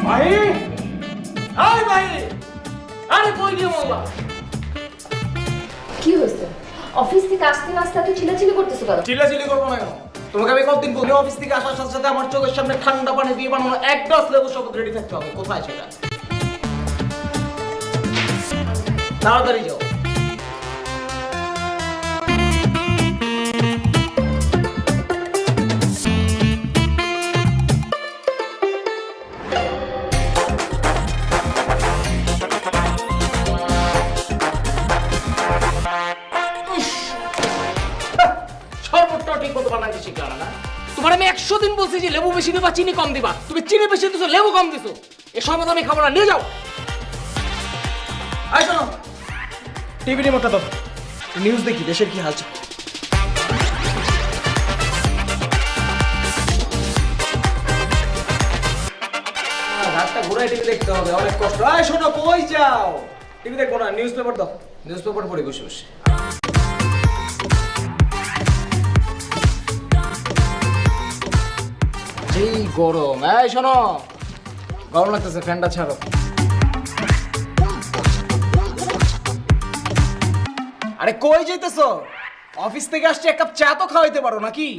ভাই আয় ভাই আরে কই গিয়ে মোল্লা কি হয়েছে? অফিস থেকে আসতে না আসতে তুই চিল্লাচিল্লি করতেছো কেন? চিল্লাচিল্লি করবো না কেন? তোমাকে আমি কতদিন বলি অফিস থেকে আসার সাথে সাথে আমার চোখের সামনে ঠান্ডা পানি দিয়ে বানানো এক গ্লাস লেবু শরবত রেডি থাকতে হবে। কোথায় সেটা? তাড়াতাড়ি যাও। শরবতটা ঠিক মতো বানাইতে শিখলাম না। তোমার আমি 100 দিন বলছি যে লেবু বেশি দিবা চিনি কম দিবা, তুমি চিনি বেশি দিছো লেবু কম দিছো। এই শরবত আমি খাবো না, নিয়ে যাও। আয় শোনো, টিভি রিমোটটা দাও, নিউজ দেখি দেশের কি হালচাল। রাতটা ঘুরাই টিভি দেখতে হবে, অনেক কষ্ট। আয় শোনো, কই যাও? টিভি দেখবো না, নিউজ পেপার দাও, নিউজ পেপার পড়ে বসে বসে। এই গরম, এই শোনো, গরম লাগতেছে, ফ্যানটা ছাড়ো। আরে কই যাইতেছো? অফিস থেকে আসছে, এক কাপ চা তো খাওয়াইতে পারো নাকি?